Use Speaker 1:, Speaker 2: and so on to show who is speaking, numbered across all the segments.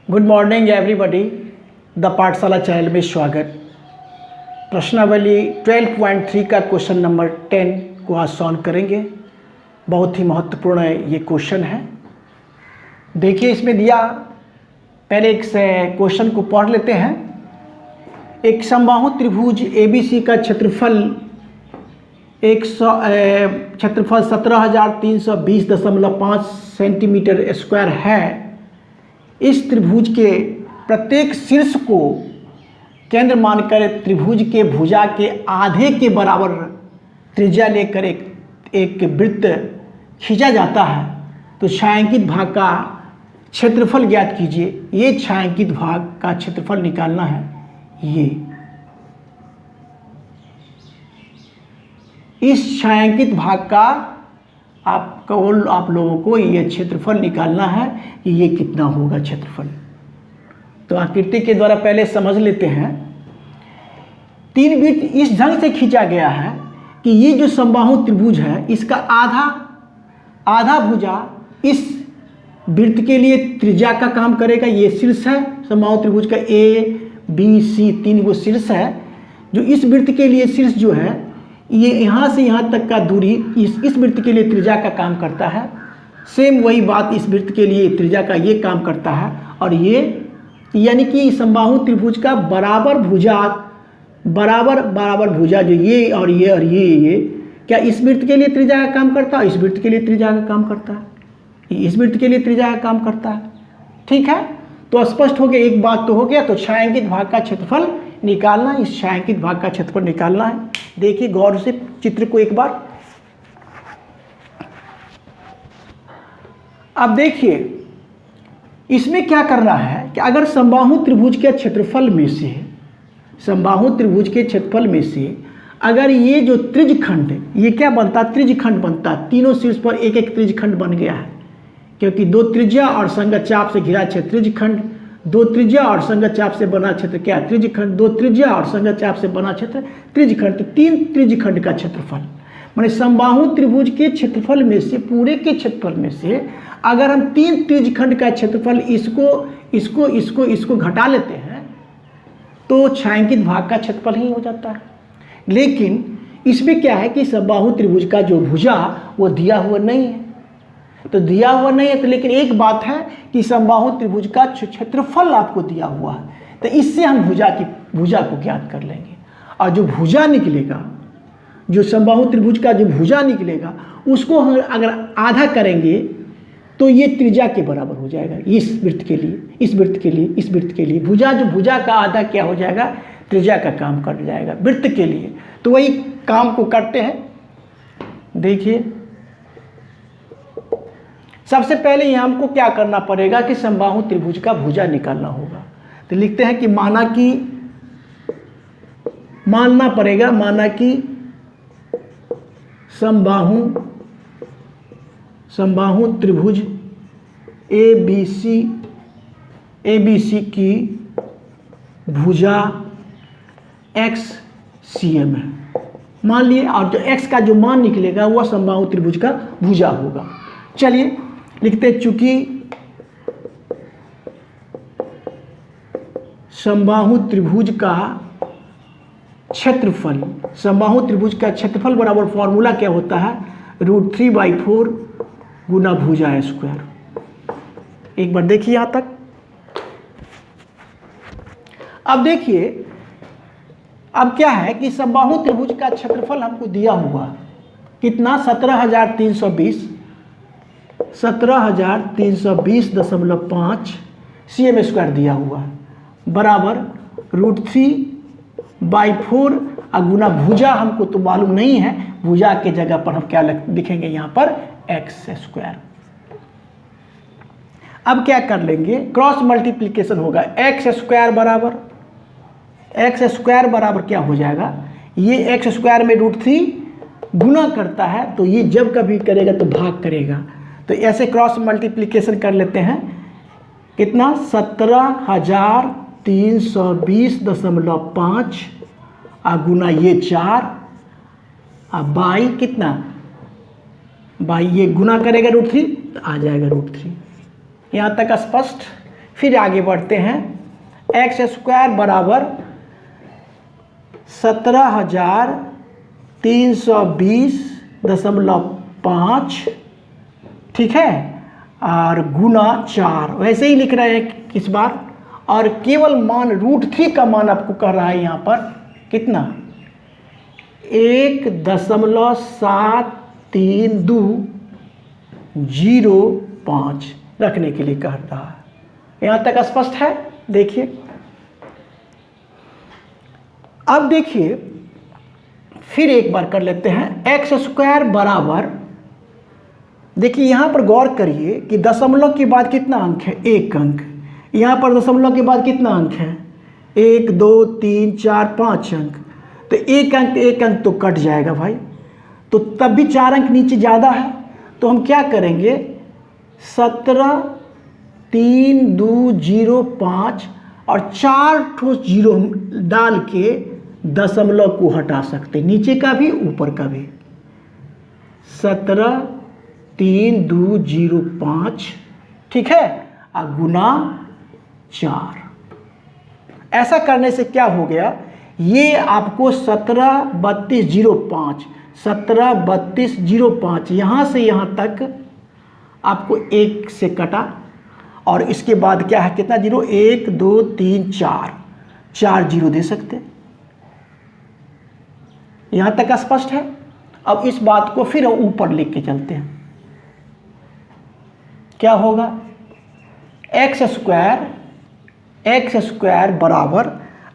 Speaker 1: Good morning everybody. The पाठशाला channel में स्वागत। प्रश्नावली 12.3 का क्वेश्चन नंबर 10 को आज सॉल्व करेंगे। बहुत ही महत्वपूर्ण ये क्वेश्चन है। देखिए इसमें दिया, पहले एक क्वेश्चन को पढ़ लेते हैं। एक समबाहु त्रिभुज ABC का क्षेत्रफल 17,320.5 सेंटीमीटर स्क्वायर है। इस त्रिभुज के प्रत्येक शीर्ष को केंद्र मानकर त्रिभुज के भुजा के आधे के बराबर त्रिज्या लेकर एक वृत्त खींचा जाता है। तो छायांकित भाग का क्षेत्रफल ज्ञात कीजिए। ये छायांकित भाग का क्षेत्रफल निकालना है। ये इस छायांकित भाग का आप लोगों को ये क्षेत्रफल निकालना है कि ये कितना होगा क्षेत्रफल। तो आकृति के द्वारा पहले समझ लेते हैं। तीन वृत्त इस ढंग से खींचा गया है कि ये जो समबाहु त्रिभुज है इसका आधा भुजा इस वृत्त के लिए त्रिज्या का काम करेगा। ये शीर्ष है समबाहु त्रिभुज का ABC 3 गो शीर्ष है। जो इस वृत्त के लिए शीर्ष जो है ये यहाँ से यहाँ तक का दूरी इस वृत्त के लिए त्रिज्या का काम करता है। सेम वही बात इस वृत्त के लिए त्रिज्या का ये काम करता है। और ये यानी कि समबाहु त्रिभुज का बराबर भुजा जो ये और ये क्या इस वृत्त के लिए त्रिज्या का काम करता है, इस वृत्त के लिए त्रिज्या का काम करता है, इस वृत्त के लिए त्रिज्या का काम करता है। ठीक है, तो स्पष्ट हो गया। एक बात तो हो गया। तो छायांकित भाग का क्षेत्रफल निकालना, इस छायांकित भाग का क्षेत्रफल निकालना है। देखिए गौर से चित्र को एक बार। अब देखिए इसमें क्या करना है कि अगर समबाहु त्रिभुज के क्षेत्रफल में से अगर ये जो त्रिज्यखंड ये क्या बनता, त्रिज्यखंड बनता। तीनों शीर्ष पर एक एक त्रिज्यखंड बन गया है, क्योंकि दो त्रिज्या और संगत चाप से घिरा क्षेत्र त्रिज्यखंड, दो त्रिज्या और संगत चाप से बना क्षेत्र क्या त्रिज्यखंड, दो त्रिज्या और संगत चाप से बना क्षेत्र त्रिज्यखंड। तो तीन त्रिज्यखंड का क्षेत्रफल माने समबाहु त्रिभुज के क्षेत्रफल में से, पूरे के क्षेत्रफल में से अगर हम तीन त्रिज्यखंड का क्षेत्रफल इसको घटा लेते हैं तो छायांकित भाग का क्षेत्रफल ही हो जाता है। लेकिन इसमें क्या है कि समबाहु त्रिभुज का जो भुजा वो दिया हुआ नहीं है। तो दिया हुआ नहीं है तो लेकिन एक बात है कि समबाहु त्रिभुज का क्षेत्रफल आपको दिया हुआ है। तो इससे हम भुजा को ज्ञात कर लेंगे। और जो भुजा निकलेगा, जो समबाहु त्रिभुज का जो भुजा निकलेगा उसको हम अगर आधा करेंगे तो ये त्रिज्या के बराबर हो जाएगा। इस वृत्त के लिए, इस वृत्त के लिए, इस वृत्त के लिए भुजा का आधा क्या हो जाएगा, त्रिज्या का काम कर जाएगा वृत्त के लिए। तो वही काम को करते हैं। देखिए सबसे ये हमको क्या करना पड़ेगा कि समबाहु त्रिभुज का भुजा निकालना होगा। तो लिखते हैं कि मानना पड़ेगा समबाहु त्रिभुज ABC की भुजा XCM है। मान लिए, और जो x का जो मान निकलेगा वह समबाहु त्रिभुज का भुजा होगा। चलिए लिखते हैं, चूंकि समबाहु त्रिभुज का क्षेत्रफल बराबर फॉर्मूला क्या होता है, √3/4 गुना भुजा स्क्वायर। एक बार देखिए यहां तक। अब देखिए अब क्या है कि समबाहु त्रिभुज का क्षेत्रफल हमको दिया हुआ कितना, 17,320.5 cm स्क्वायर दिया हुआ है, बराबर √3/4 गुना भुजा हमको तो मालूम नहीं है। भुजा के जगह पर हम क्या लिखेंगे यहाँ पर, x²। अब क्या कर लेंगे, क्रॉस मल्टीप्लिकेशन होगा। x² बराबर क्या हो जाएगा, ये x² में √3 गुना करता है तो ये जब कभी करेगा तो भाग करेगा। तो ऐसे क्रॉस मल्टीप्लिकेशन कर लेते हैं। कितना, 17,320.5 गुना ये 4 बाई कितना, बाई ये गुना करेगा √3 तो आ जाएगा √3। यहाँ तक स्पष्ट। फिर आगे बढ़ते हैं। एक्स स्क्वायर बराबर 17,320.5, ठीक है, और गुना 4, वैसे ही लिख रहे हैं इस बार। और केवल मान √3 का मान आपको कह रहा है यहाँ पर कितना, 1.73205 रखने के लिए कह रहा है। यहाँ तक स्पष्ट है। देखिए अब देखिए फिर एक बार कर लेते हैं। एक्स स्क्वायर बराबर, देखिए यहाँ पर गौर करिए कि दशमलव के बाद कितना अंक है, 1 अंक। यहाँ पर दशमलव के बाद कितना अंक है, 1 2 3 4 5 अंक। तो 1 अंक तो कट जाएगा भाई, तो तब भी 4 अंक नीचे ज़्यादा है। तो हम क्या करेंगे, 17,320.5 और 4 ठो जीरो डाल के दशमलव को हटा सकते, नीचे का भी ऊपर का भी। 17,320.5, ठीक है, और गुना 4। ऐसा करने से क्या हो गया, ये आपको 173205 यहाँ से यहाँ तक आपको 1 से कटा, और इसके बाद क्या है, कितना जीरो, 1 2 3 4 जीरो दे सकते। यहाँ तक स्पष्ट है। अब इस बात को फिर ऊपर लेके के चलते हैं। क्या होगा, एक्स स्क्वायर बराबर,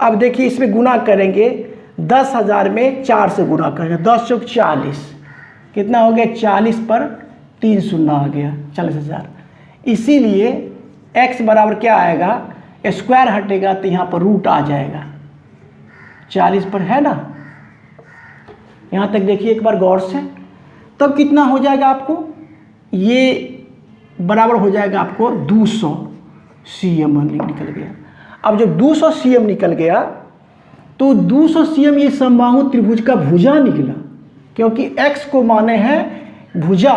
Speaker 1: अब देखिए इसमें गुना करेंगे, 10,000 में 4 से गुना करेंगे, 10 चौक 40, कितना हो गया, 40 पर 3 शून्य आ गया, 40,000। इसीलिए x बराबर क्या आएगा, स्क्वायर हटेगा तो यहाँ पर रूट आ जाएगा, 40 पर है ना। यहाँ तक देखिए एक बार गौर से, तब कितना हो जाएगा आपको, ये बराबर हो जाएगा आपको 200 cm निकल गया। अब जब 200 cm निकल गया तो 200 cm ये समबाहु त्रिभुज का भुजा निकला, क्योंकि x को माने हैं भुजा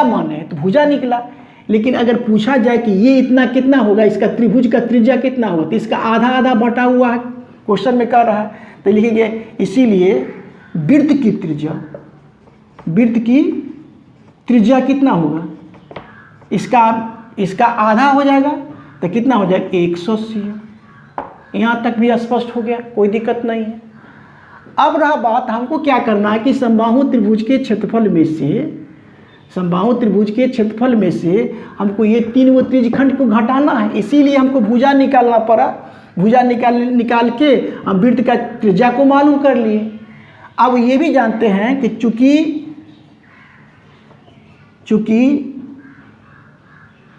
Speaker 1: माने हैं तो भुजा निकला। लेकिन अगर पूछा जाए कि ये इतना कितना होगा, इसका त्रिभुज का त्रिज्या कितना होगा, तो इसका आधा आधा बटा हुआ है, क्वेश्चन में कह रहा है, तो लिखेंगे इसीलिए वृत्त की त्रिज्या कितना होगा, इसका आधा हो जाएगा, तो कितना हो जाएगा, 100 cm। यहाँ तक भी स्पष्ट हो गया, कोई दिक्कत नहीं है। अब रहा बात, हमको क्या करना है कि समबाहु त्रिभुज के क्षेत्रफल में से हमको ये 3 वो त्रिज्यखंड को घटाना है, इसीलिए हमको भुजा निकालना पड़ा। भुजा निकाल के हम वृत्त का त्रिज्या को मालूम कर लिए। अब ये भी जानते हैं कि चूंकि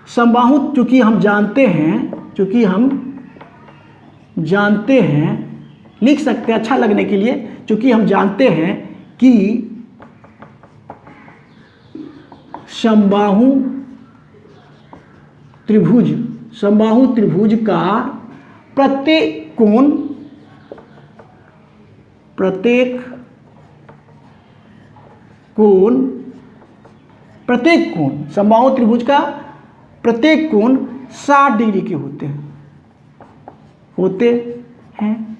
Speaker 1: समबाहु, चूंकि हम जानते हैं, लिख सकते हैं अच्छा लगने के लिए, चूंकि हम जानते हैं कि समबाहु त्रिभुज का प्रत्येक कोण समबाहु त्रिभुज का प्रत्येक कोण 60 डिग्री के होते हैं,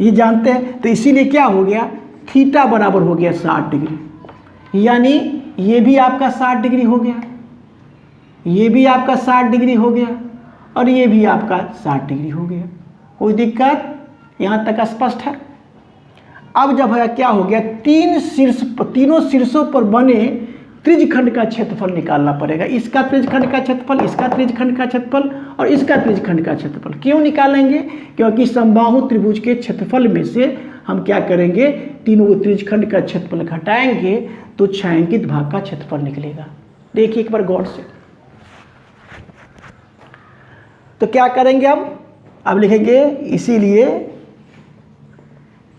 Speaker 1: ये जानते हैं। तो इसीलिए क्या हो गया, थीटा बराबर हो गया 60 डिग्री, यानी ये भी आपका 60 डिग्री हो गया, ये भी आपका 60 डिग्री हो गया, और ये भी आपका 60 डिग्री हो गया। कोई दिक्कत, यहाँ तक स्पष्ट है। अब जब है क्या हो गया, तीनों शीर्षों पर बने त्रिज्यखंड का क्षेत्रफल निकालना पड़ेगा। इसका त्रिज्यखंड का क्षेत्रफल, इसका त्रिज्यखंड का क्षेत्रफल और इसका त्रिज्यखंड का क्षेत्रफल। क्यों निकालेंगे, क्योंकि समबाहु त्रिभुज के क्षेत्रफल में से हम क्या करेंगे, तीनों त्रिज्यखंड का क्षेत्रफल घटाएंगे तो छायांकित भाग का क्षेत्रफल निकलेगा। देखिए एक बार गौर से, तो क्या करेंगे, अब लिखेंगे, इसीलिए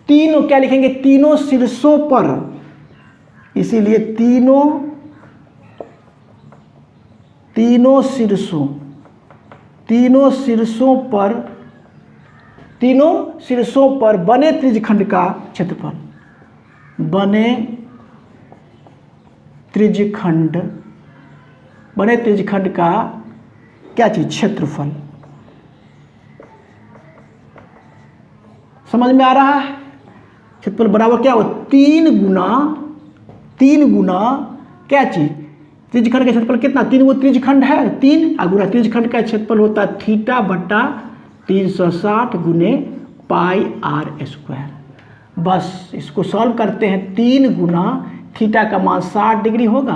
Speaker 1: तीनों क्या लिखेंगे, तीनों शीर्षों पर, इसीलिए तीनों शीर्षों पर बने त्रिज्यखंड का क्षेत्रफल, बने त्रिज्यखंड का क्या चीज, क्षेत्रफल। समझ में आ रहा है? क्षेत्रफल बराबर क्या हो, 3 गुना क्या चीज, त्रिज्यखंड का क्षेत्रफल कितना, 3 वो त्रिज्यखंड है 3, और गुना त्रिज्यखंड का क्षेत्रफल होता है थीटा बटा 360 गुने पाई आर स्क्वायर। बस इसको सॉल्व करते हैं, 3 गुना थीटा का मान 60 डिग्री होगा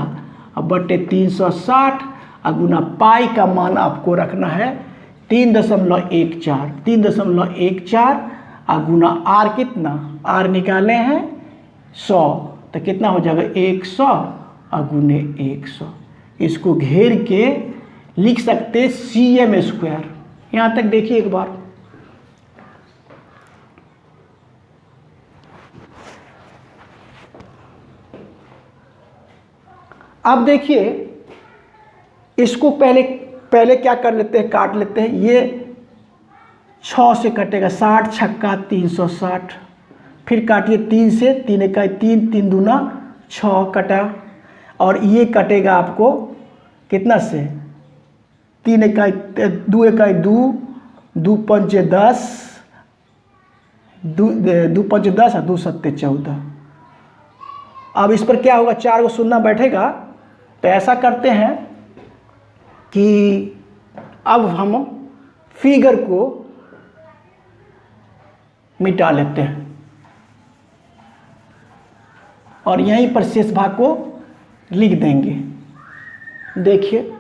Speaker 1: और बटे 360 और गुना पाई का मान आपको रखना है 3.14 और गुना आर कितना, आर निकाले हैं 100, तो कितना हो जाएगा 100 और गुने 100। इसको घेर के लिख सकते cm स्क्वायर। यहाँ तक देखिए एक बार, अब देखिए इसको पहले क्या कर लेते हैं, काट लेते हैं। ये 6 से कटेगा, 60 छक्का 360, फिर काटिए 3 से, 3 इकाई 3, 3 दूना 6 कटा, और ये कटेगा आपको कितना से, 3 इकाई 2 इकाई 2, 2 पंचे 10, 2 पंचे 10 और 2 सत्ते 14। अब इस पर क्या होगा, 4 को शून्य बैठेगा, तो ऐसा करते हैं कि अब हम फिगर को मिटा लेते हैं और यहीं पर शेष भाग को लिख देंगे। देखिए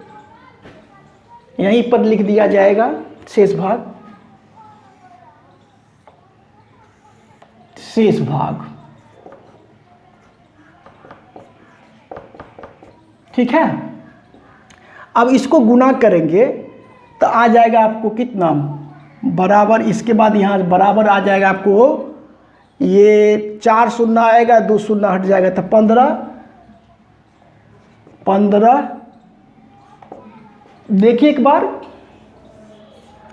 Speaker 1: यहीं पर लिख दिया जाएगा शेष भाग, शेष भाग, ठीक है। अब इसको गुना करेंगे तो आ जाएगा आपको कितना, बराबर, इसके बाद यहाँ बराबर आ जाएगा आपको, ये 4 शून्य आएगा, 2 शून्य हट जाएगा, तो 15 देखिए एक बार,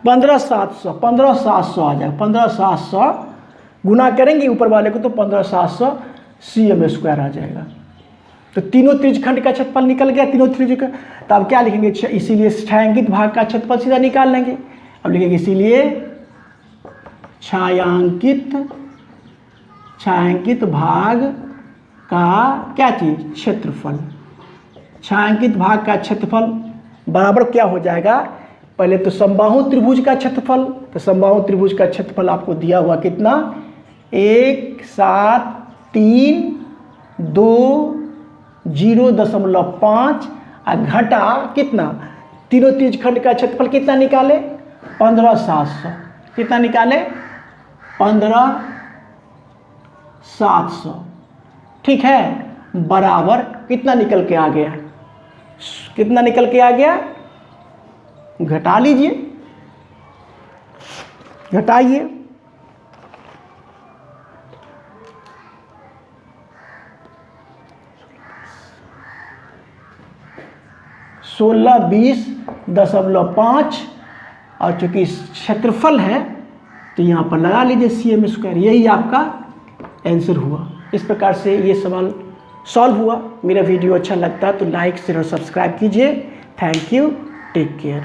Speaker 1: 15,700 आ जाएगा, 15,700 गुना करेंगे ऊपर वाले को तो 15,700 cm स्क्वायर आ जाएगा। तो तीनों त्रिज्यखंड का क्षेत्रफल निकल गया, तीनों त्रिज्यखंड। तो अब क्या लिखेंगे, इसीलिए छायांकित भाग का क्षेत्रफल सीधा निकाल लेंगे। अब लिखेंगे इसीलिए छायांकित भाग का क्या चीज, क्षेत्रफल। छायांकित भाग का क्षेत्रफल बराबर क्या हो जाएगा, पहले तो समबाहु त्रिभुज का क्षेत्रफल, तो समबाहु त्रिभुज का क्षेत्रफल आपको दिया हुआ कितना, 1,7,2,0.5 और घटा कितना, तीनों त्रिज्यखंड का क्षेत्रफल कितना निकाले, 15,700, कितना निकाले 15,700, ठीक है। बराबर कितना निकल के आ गया, कितना निकल के आ गया, घटा लीजिए, घटाइए, सोलह 20.5, और चूंकि क्षेत्रफल है तो यहाँ पर लगा लीजिए cm स्क्वायर। यही आपका आंसर हुआ। इस प्रकार से ये सवाल सॉल्व हुआ। मेरा वीडियो अच्छा लगता है तो लाइक शेयर और सब्सक्राइब कीजिए। Thank you, take care.